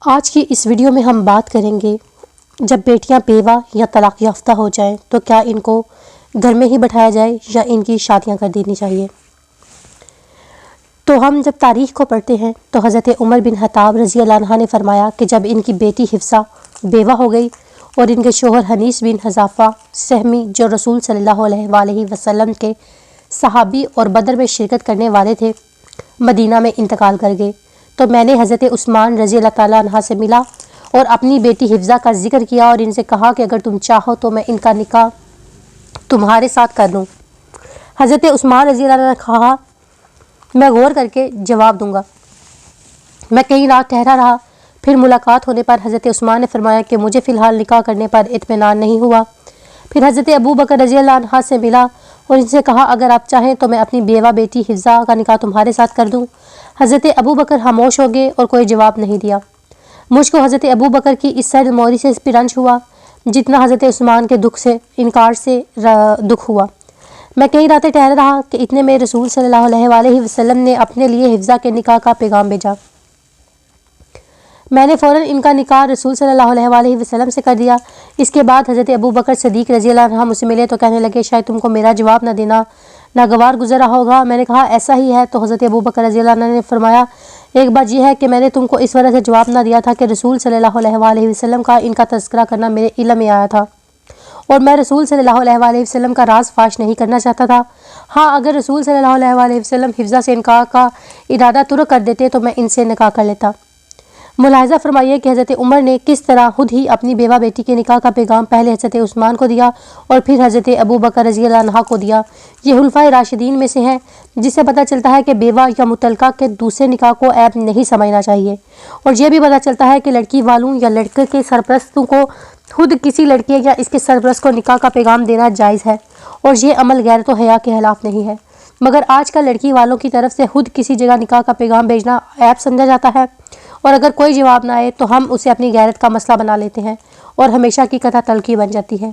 आज की इस वीडियो में हम बात करेंगे, जब बेटियां बेवा या तलाक याफ्ता हो जाएं तो क्या इनको घर में ही बैठाया जाए या इनकी शादियां कर देनी चाहिए। तो हम जब तारीख़ को पढ़ते हैं तो हज़रत उमर बिन खत्ताब रज़ी अल्लाह अन्हा ने फरमाया कि जब इनकी बेटी हिफ्सा बेवा हो गई और इनके शोहर हनीस बिन हज़ाफ़ा सहमी जो रसूल सल्लल्लाहु अलैहि वसल्लम के सहाबी और बदर में शिरकत करने वाले थे, मदीना में इंतकाल कर गए, तो मैंने हज़रत उस्मान रज़ी अल्लाह ताला अन्हा से मिला और अपनी बेटी हिफ्ज़ा का जिक्र किया और इनसे कहा कि अगर तुम चाहो तो मैं इनका निकाह तुम्हारे साथ कर लूँ। हज़रत उस्मान रज़ी अल्लाह ने कहा, मैं गौर करके जवाब दूंगा। मैं कई रात ठहरा रहा। फिर मुलाकात होने पर हज़रत उस्मान ने फरमाया कि मुझे फ़िलहाल निकाह करने पर इत्मीनान नहीं हुआ। फिर हज़रत अबू बकर रज़ी अल्लाह अन्हा से मिला और इनसे कहा, अगर आप चाहें तो मैं अपनी बेवा बेटी हिफ्ज़ा का निकाह तुम्हारे साथ कर दूँ। हज़रत अबू बकर खामोश हो गए और कोई जवाब नहीं दिया। मुझको हज़रत अबू बकर की इस सर्द मोरी से भी रंज हुआ जितना हज़रत उस्मान के इनकार से दुख हुआ। मैं कई रातें ठहर रहा कि इतने में रसूल सल्लल्लाहु अलैहि वसल्लम ने अपने लिए हिफ्ज़ा के निकाह का पैगाम भेजा। मैंने फ़ौरन इनका निकाह रसूल सल्लल्लाहु अलैहि वसल्लम से कर दिया। इसके बाद हज़रत अबू बकर सदीक़ रज़ी अल्लाह अन्हु मुझसे मिले तो कहने लगे, शायद तुमको मेरा जवाब न देना नागवार गुजरा होगा। मैंने कहा, ऐसा ही है। तो हज़रत अबू बकर रज़ी अल्लाह अन्हु ने फरमाया, एक बात यह है कि मैंने तुमको इस वजह से जवाब ना दिया था कि रसूल सल्लल्लाहु अलैहि वसल्लम का इनका तज़किरा करना मेरे इल्म में आया था और मैं रसूल सल्लल्लाहु अलैहि वसल्लम का राज फाश नहीं करना चाहता था। हाँ, अगर रसूल सल्लल्लाहु अलैहि वसल्लम हिफ्ज़ा से इनकार का इरादा तुरक कर देते तो मैं इनसे निकाह कर लेता। मुलाहिज़ा फरमाइए कि हज़रत उमर ने किस तरह खुद ही अपनी बेवा बेटी के निकाह का पैगाम पहले हज़रत उस्मान को दिया और फिर हज़रत अबू बकर रज़ी अल्लाह अन्हा को दिया। ये हुलफ़ाए राशिदीन में से हैं, जिससे पता चलता है कि बेवा या मुतल्लका के दूसरे निकाह को ऐब नहीं समझना चाहिए। और यह भी पता चलता है कि लड़की वालों या लड़के के सरपरस्तों को खुद किसी लड़के या इसके सरपरस्त को निकाह का पैगाम देना जायज़ है और ये अमल गैरत व हया के खिलाफ नहीं है। मगर आजकल लड़की वालों की तरफ से खुद किसी जगह निकाह का पैगाम भेजना ऐब समझा जाता है और अगर कोई जवाब ना आए तो हम उसे अपनी गैरत का मसला बना लेते हैं और हमेशा की कथा तलखी बन जाती है।